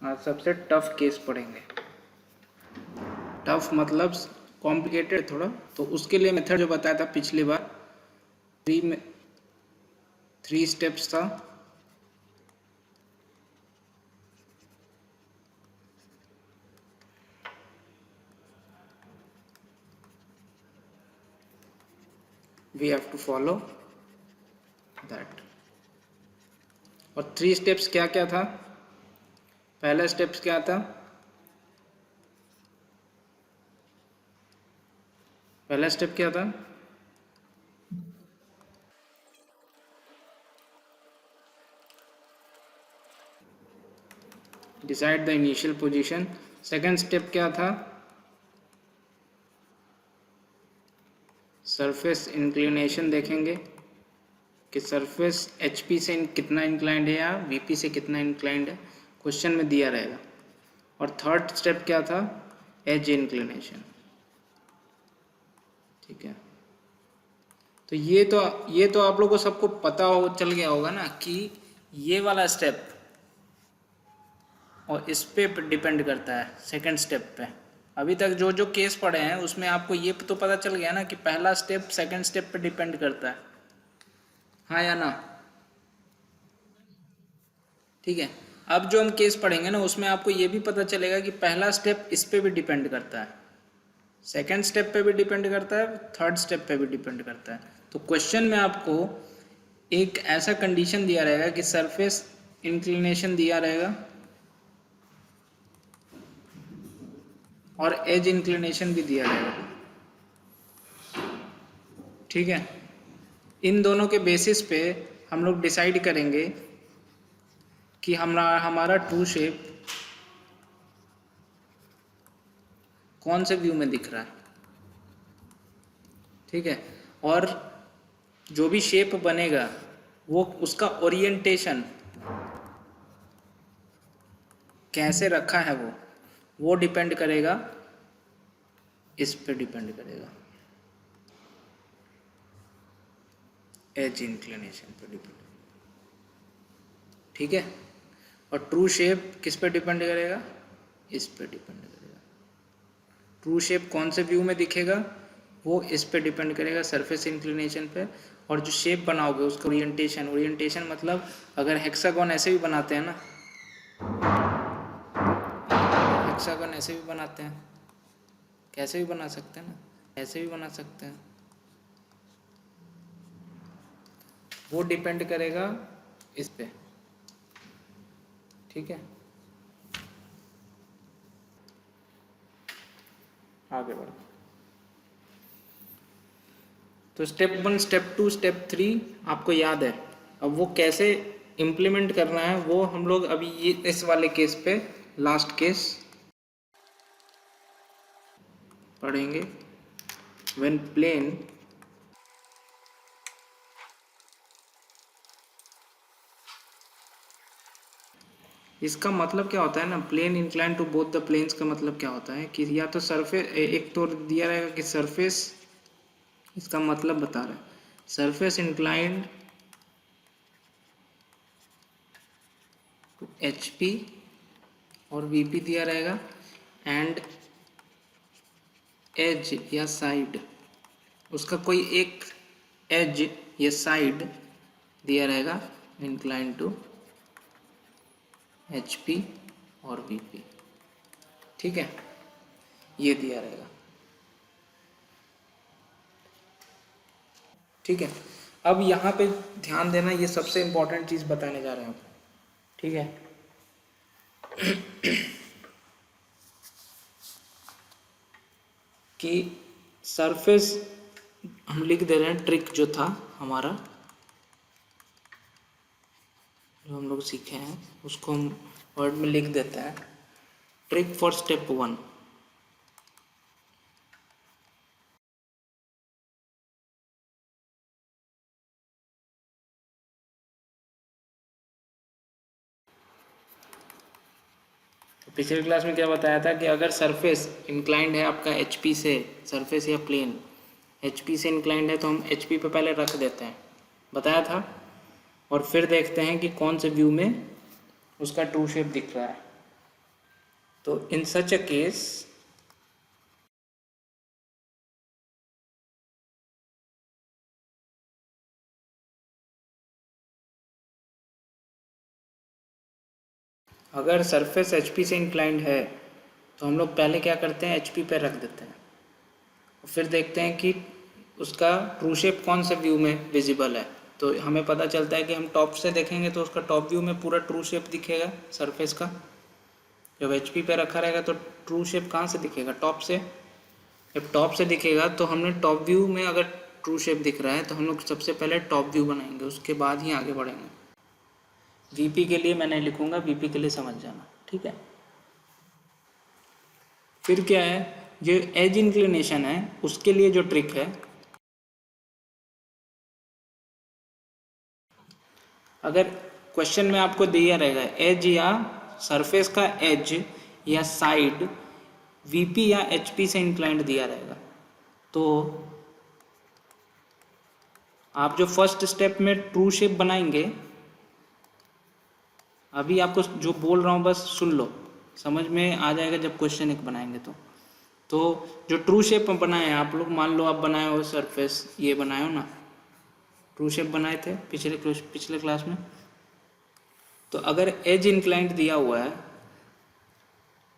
आज सबसे tough case पढ़ेंगे। टफ मतलब कॉम्प्लिकेटेड थोड़ा, तो उसके लिए मेथड जो बताया था पिछली बार, थ्री स्टेप्स था। We have to follow that. और थ्री स्टेप्स क्या क्या था? पहला स्टेप्स क्या था? पहला स्टेप क्या था? Decide the initial position. Second step क्या था? सरफेस इंक्लिनेशन देखेंगे कि सरफेस HP से कितना इंक्लाइंड है या VP से कितना इंक्लाइंड है, क्वेश्चन में दिया रहेगा। और थर्ड स्टेप क्या था? Edge inclination. ठीक है, तो ये तो आप लोगों को सबको पता हो चल गया होगा ना कि ये वाला स्टेप और इस पे डिपेंड करता है सेकंड स्टेप पे। अभी तक जो जो केस पढ़े हैं उसमें आपको ये तो पता चल गया ना कि पहला स्टेप सेकंड स्टेप पे डिपेंड करता है, हाँ या ना? ठीक है, अब जो हम केस पढ़ेंगे ना उसमें आपको ये भी पता चलेगा कि पहला स्टेप इस पे भी डिपेंड करता है, सेकंड स्टेप पे भी डिपेंड करता है, थर्ड स्टेप पे भी डिपेंड करता है। तो क्वेश्चन में आपको एक ऐसा कंडीशन दिया रहेगा कि सरफेस इंक्लिनेशन दिया रहेगा और एज इंक्लिनेशन भी दिया रहेगा। ठीक है, इन दोनों के बेसिस पे हम लोग डिसाइड करेंगे कि हमारा ट्रू शेप कौन से व्यू में दिख रहा है। ठीक है, और जो भी शेप बनेगा वो उसका ओरिएंटेशन कैसे रखा है वो डिपेंड करेगा, इस पे डिपेंड करेगा, एज इंक्लिनेशन पे डिपेंड। ठीक है, और ट्रू शेप किस पे डिपेंड करेगा? इस पे डिपेंड करेगा। ट्रू शेप कौन से व्यू में दिखेगा वो इस पे डिपेंड करेगा, सरफेस इंक्लिनेशन पे। और जो शेप बनाओगे उसका ओरिएंटेशन मतलब अगर हेक्सागोन ऐसे भी बनाते हैं ना, हेक्सागोन ऐसे भी बनाते हैं, कैसे भी बना सकते हैं ना, ऐसे भी बना सकते हैं, वो डिपेंड करेगा इस पे। ठीक है, आगे बढ़ो। तो स्टेप 1, स्टेप 2, स्टेप 3 आपको याद है। अब वो कैसे इम्प्लीमेंट करना है वो हम लोग अभी ये इस वाले केस पे, लास्ट केस पढ़ेंगे। व्हेन प्लेन इसका मतलब क्या होता है ना, plane incline to both the planes का मतलब क्या होता है कि या तो सरफेस, एक तो दिया रहेगा कि सरफेस, इसका मतलब बता रहा है सरफेस इंक्लाइंड टू HP और VP दिया रहेगा, एंड एज या साइड, उसका कोई एक एज या साइड दिया रहेगा इंक्लाइन टू HP और VP। ठीक है, ये दिया रहेगा। ठीक है, अब यहाँ पे ध्यान देना, ये सबसे इम्पोर्टेंट चीज़ बताने जा रहे हैं आपको। ठीक है, कि सरफेस हम लिख दे रहे हैं, ट्रिक जो था हमारा, जो हम लोग सीखे हैं उसको हम वर्ड में लिख देते हैं। Trick for step 1। पिछले क्लास में क्या बताया था कि अगर सरफेस इंक्लाइंड है आपका HP से, सरफेस या प्लेन HP से इंक्लाइंड है तो हम HP पे पहले रख देते हैं, बताया था। और फिर देखते हैं कि कौन से व्यू में उसका ट्रू शेप दिख रहा है। तो इन सच अ केस अगर सरफेस एच पी से इंक्लाइंड है तो हम लोग पहले क्या करते हैं, एच पी पर रख देते हैं और फिर देखते हैं कि उसका ट्रू शेप कौन से व्यू में विजिबल है। तो हमें पता चलता है कि हम टॉप से देखेंगे तो उसका टॉप व्यू में पूरा ट्रू शेप दिखेगा सरफेस का। जब एच पी पे रखा रहेगा तो ट्रू शेप कहाँ से दिखेगा, टॉप से। जब टॉप से दिखेगा तो हमने टॉप व्यू में अगर ट्रू शेप दिख रहा है तो हम लोग सबसे पहले टॉप व्यू बनाएंगे, उसके बाद ही आगे बढ़ेंगे। वीपी के लिए मैं नहीं लिखूंगा, वीपी के लिए समझ जाना, ठीक है। फिर क्या है, जो एज इंक्लिनेशन है उसके लिए जो ट्रिक है, अगर क्वेश्चन में आपको दिया रहेगा एज या सरफेस का एज या साइड वीपी या एचपी से इंक्लाइंड दिया रहेगा, तो आप जो फर्स्ट स्टेप में ट्रू शेप बनाएंगे, अभी आपको जो बोल रहा हूँ बस सुन लो, समझ में आ जाएगा जब क्वेश्चन एक बनाएंगे तो जो ट्रू शेप बनाए हैं आप लोग, मान लो आप बनाए हो सरफेस, ये बनाए हो ना, ट्रू शेप बनाए थे पिछले क्लास में। तो अगर एज इंक्लाइंड दिया हुआ है,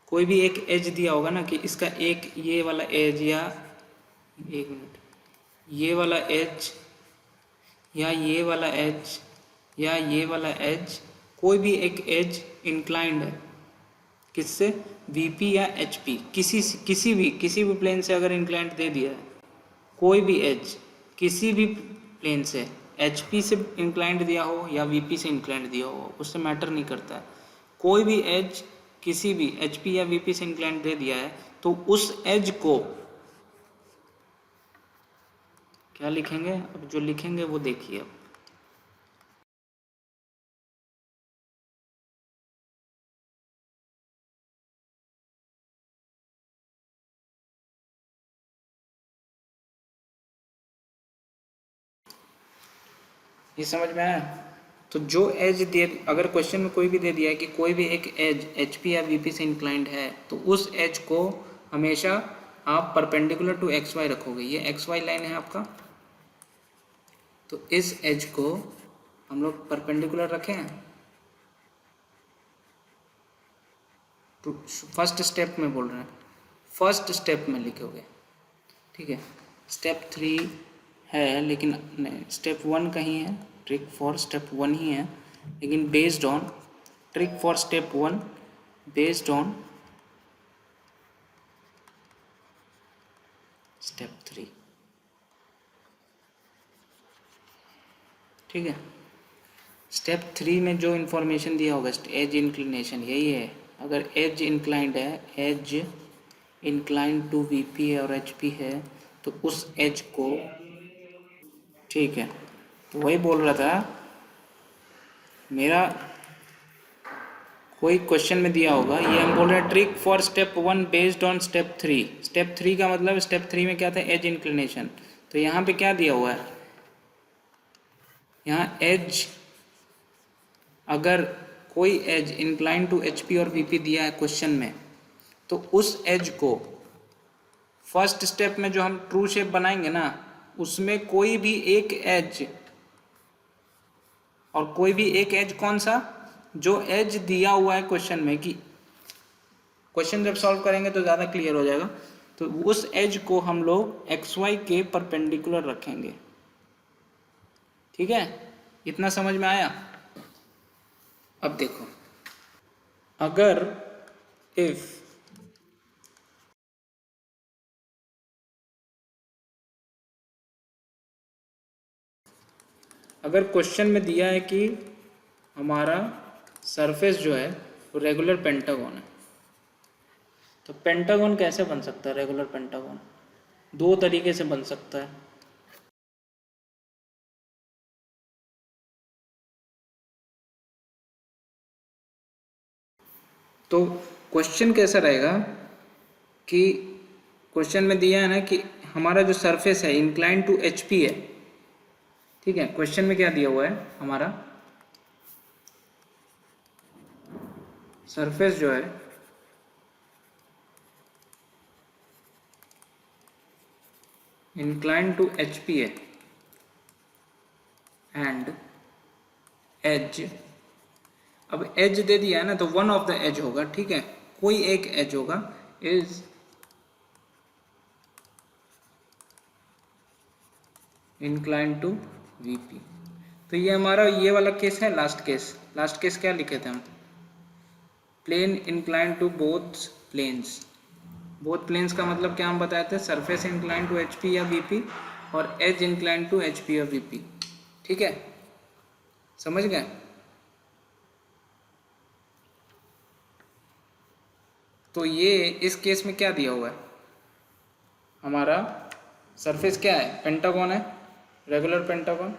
कोई भी एक एज दिया होगा ना कि इसका एक ये वाला एज या एक मिनट ये वाला एज या ये वाला एज या ये वाला एज, कोई भी एक एज इंक्लाइंड है किससे, वीपी या एचपी, किसी भी प्लेन से अगर इंक्लाइंड दे दिया है, कोई भी एज किसी भी प्लेन से एचपी से इंक्लाइंड दिया हो या वीपी से इंक्लाइंड दिया हो, उससे मैटर नहीं करता है। कोई भी एज किसी भी एचपी या वीपी से इंक्लाइंड दे दिया है तो उस एज को क्या लिखेंगे, अब जो लिखेंगे वो देखिए। अब ये समझ में आया। तो जो एज दे, अगर क्वेश्चन में कोई भी दे दिया है कि कोई भी एक एज एचपी या वीपी से इंक्लाइंड है, तो उस एज को हमेशा आप परपेंडिकुलर टू एक्स वाई रखोगे। ये एक्स वाई लाइन है आपका, तो इस एज को हम लोग परपेंडिकुलर रखें तो फर्स्ट स्टेप में बोल रहे हैं, फर्स्ट स्टेप में लिखोगे, ठीक है। स्टेप 3 है लेकिन नहीं, स्टेप 1 कहीं है, ट्रिक फॉर स्टेप 1 ही है, लेकिन based on trick for step 1 based on step 3, ठीक है। स्टेप 3 में जो इन्फॉर्मेशन दिया होगा एज इंक्लिनेशन यही है। अगर एज इंक्लाइंड है, एज इंक्लाइंड टू वीपी और एचपी है, तो उस एज को, ठीक है, तो वही बोल रहा था मेरा, कोई क्वेश्चन में दिया होगा, ये हम बोल रहे हैं trick for step 1 based on step 3। Step 3 का मतलब स्टेप 3 में क्या था, एज इंक्लिनेशन। तो यहाँ पे क्या दिया हुआ है, यहाँ एज, अगर कोई एज इंक्लाइन टू एचपी और वीपी दिया है क्वेश्चन में, तो उस एज को फर्स्ट स्टेप में जो हम ट्रू शेप बनाएंगे ना, उसमें कोई भी एक एज, और कोई भी एक एज कौन सा, जो एज दिया हुआ है क्वेश्चन में, कि क्वेश्चन जब सॉल्व करेंगे तो ज़्यादा क्लियर हो जाएगा, तो उस एज को हम लोग एक्स वाई के परपेंडिकुलर रखेंगे, ठीक है। इतना समझ में आया। अब देखो, अगर इफ अगर क्वेश्चन में दिया है कि हमारा सरफेस जो है वो रेगुलर पेंटागन है, तो पेंटागन कैसे बन सकता है, रेगुलर पेंटागन दो तरीके से बन सकता है। तो क्वेश्चन कैसा रहेगा कि क्वेश्चन में दिया है ना कि हमारा जो सरफेस है इंक्लाइन टू एचपी है, ठीक है। क्वेश्चन में क्या दिया हुआ है, हमारा सरफेस जो है इंक्लाइन टू एच पी है एंड एज, अब एज दे दिया है ना, तो वन ऑफ द एज होगा, ठीक है, कोई एक एज होगा, इज इंक्लाइन टू वीपी। तो ये हमारा ये वाला केस है, लास्ट केस। लास्ट केस क्या लिखे थे हम? Plane incline to both planes. Both planes का मतलब क्या हम बताए थे? Surface incline to H P या वीपी और edge incline to H P या वीपी, ठीक है, समझ गए? तो ये इस केस में क्या दिया हुआ है? हमारा सरफेस क्या है? पेंटागन है, रेगुलर पेंटागन।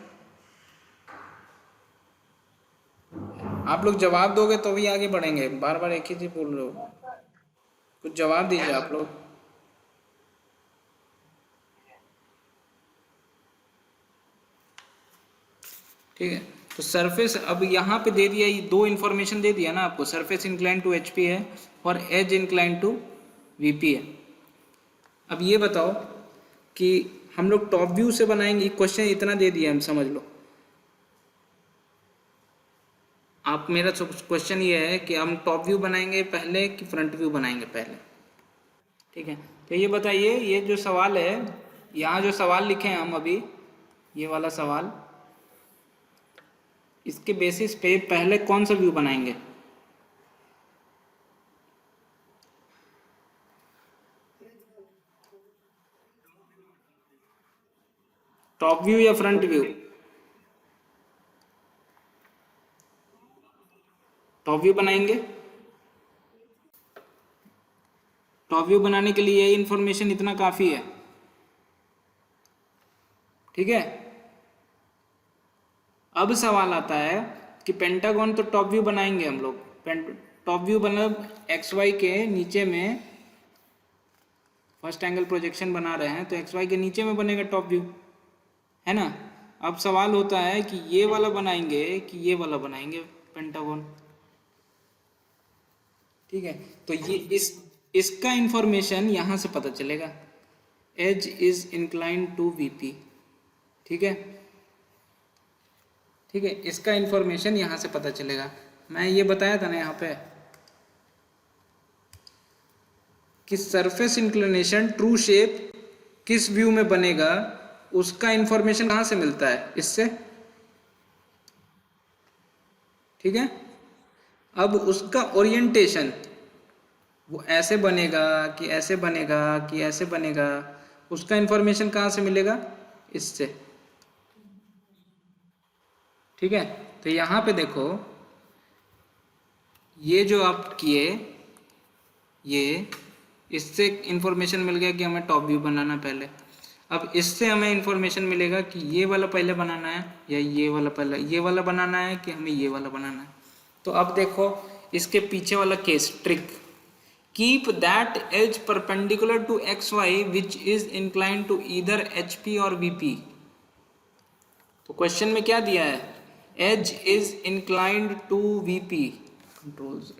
आप लोग जवाब दोगे तो भी आगे बढ़ेंगे, बार बार एक ही चीज बोल रहे हो, कुछ जवाब दीजिए आप लोग। ठीक है, तो सरफेस अब यहाँ पे दे दिया, ये दो इन्फॉर्मेशन दे दिया ना आपको, सरफेस इंक्लाइन टू एचपी है और एज इंक्लाइन टू वीपी है। अब ये बताओ कि हम लोग टॉप व्यू से बनाएंगे, क्वेश्चन इतना दे दिया, हम समझ लो। आप मेरा क्वेश्चन ये है कि हम टॉप व्यू बनाएंगे पहले कि फ्रंट व्यू बनाएंगे पहले, ठीक है? तो ये बताइए, ये जो सवाल है, यहाँ जो सवाल लिखे हैं हम अभी, ये वाला सवाल, इसके बेसिस पे पहले कौन सा व्यू बनाएंगे? टॉप व्यू या फ्रंट व्यू? टॉप व्यू बनाएंगे। टॉप व्यू बनाने के लिए ये इन्फॉर्मेशन इतना काफ़ी है, ठीक है? अब सवाल आता है कि पेंटागन तो टॉप व्यू बनाएंगे हम लोग, टॉप व्यू मतलब एक्स वाई के नीचे में फर्स्ट एंगल प्रोजेक्शन बना रहे हैं, तो एक्स वाई के नीचे में बनेगा टॉप व्यू, है ना? अब सवाल होता है कि ये वाला बनाएंगे कि ये वाला बनाएंगे पेंटागन, ठीक है? तो ये इसका इंफॉर्मेशन यहाँ से पता चलेगा, edge is incline to VP, ठीक है? ठीक है, इसका इंफॉर्मेशन यहाँ से पता चलेगा। मैं ये बताया था ना यहाँ पे कि सरफेस इंक्लिनेशन ट्रू शेप किस व्यू में बनेगा, उसका इंफॉर्मेशन कहाँ से मिलता है? इससे, ठीक है? अब उसका ओरिएंटेशन, वो ऐसे बनेगा कि ऐसे बनेगा कि ऐसे बनेगा, उसका इंफॉर्मेशन कहाँ से मिलेगा? इससे, ठीक है? तो यहाँ पे देखो, ये जो आप किए, ये इससे इंफॉर्मेशन मिल गया कि हमें टॉप व्यू बनाना पहले। अब इससे हमें इंफॉर्मेशन मिलेगा कि ये वाला पहले बनाना है या ये वाला पहले, ये वाला बनाना है कि हमें ये वाला बनाना है। तो अब देखो इसके पीछे वाला case, trick, keep that edge perpendicular to X Y which is incline to either H P और वी पी। तो क्वेश्चन में क्या दिया है? Edge is inclined to V P, control Z,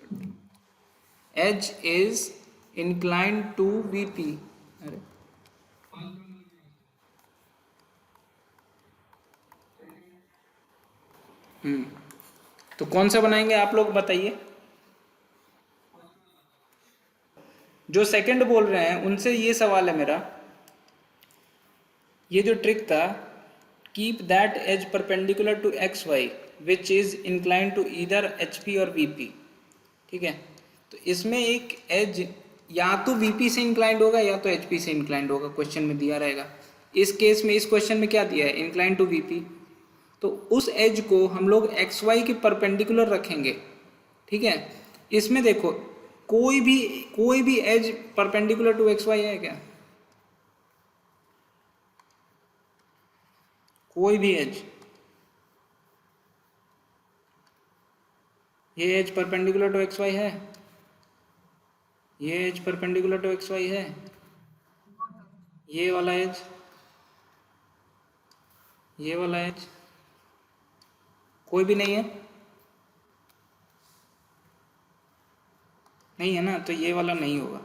edge is inclined to V P. अरे तो कौन सा बनाएंगे आप लोग बताइए? जो सेकंड बोल रहे हैं उनसे ये सवाल है मेरा, ये जो ट्रिक था, keep that edge perpendicular to X Y which is incline to either H P और वी पी, ठीक है? तो इसमें एक एज या तो वीपी से इंक्लाइंड होगा या तो एचपी से इंक्लाइंड होगा, क्वेश्चन में दिया रहेगा। इस केस में, इस क्वेश्चन में क्या दिया है? Inclined to VP. तो उस एज को हम लोग एक्स वाई के परपेंडिकुलर रखेंगे, ठीक है? इसमें देखो, कोई भी edge perpendicular to X Y है क्या? कोई भी एज, ये edge perpendicular to X Y है? ये edge perpendicular to X Y है? ये वाला एज, ये वाला एज, कोई भी नहीं है? नहीं है ना, तो ये वाला नहीं होगा।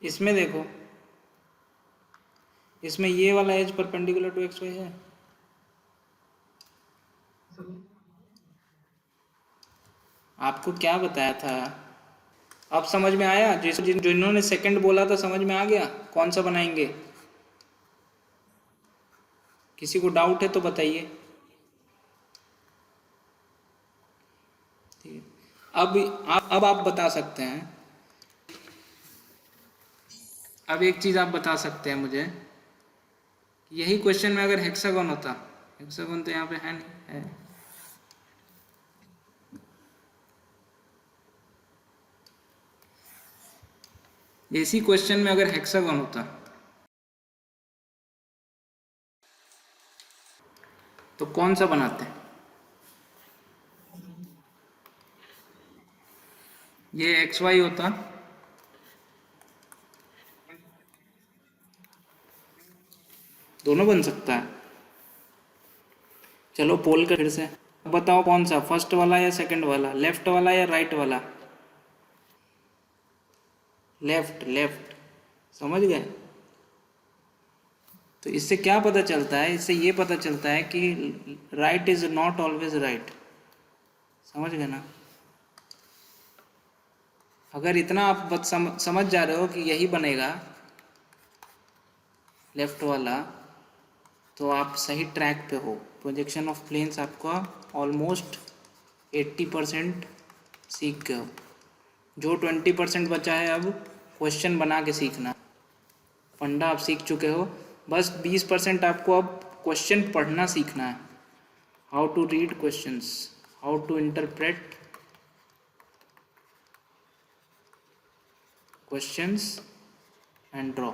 इसमें देखो, इसमें ये वाला edge perpendicular to X Y है। आपको क्या बताया था? अब समझ में आया? जिन्होंने सेकंड बोला था समझ में आ गया कौन सा बनाएंगे? किसी को डाउट है तो बताइए। ठीक है, अब आप बता सकते हैं। अब एक चीज़ आप बता सकते हैं मुझे, यही क्वेश्चन में अगर हेक्सागन होता, हेक्सागन तो यहाँ पे है नहीं है, इसी क्वेश्चन में अगर हेक्सागन होता तो कौन सा बनाते? ये एक्स वाई होता, दोनों बन सकता है। चलो पोल कर फिर से, अब बताओ कौन सा, फर्स्ट वाला या सेकंड वाला, लेफ्ट वाला या राइट वाला? लेफ्ट, लेफ्ट, समझ गए? तो इससे क्या पता चलता है? इससे ये पता चलता है कि right is not always right. समझ गए ना? अगर इतना आप समझ जा रहे हो कि यही बनेगा लेफ्ट वाला, तो आप सही ट्रैक पे हो। प्रोजेक्शन ऑफ प्लेन्स आपका ऑलमोस्ट 80% सीख गए हो। जो 20% बचा है अब क्वेश्चन बना के सीखना। फंडा आप सीख चुके हो, बस 20% आपको अब क्वेश्चन पढ़ना सीखना है। How to read questions, how to interpret questions and draw,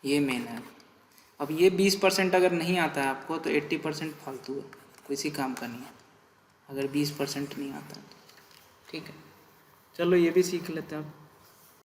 ये मेन है। अब ये 20% अगर नहीं आता है आपको तो 80% फालतू है, किसी काम का नहीं है, अगर 20% नहीं आता है तो। ठीक है, चलो ये भी सीख लेते हैं अब।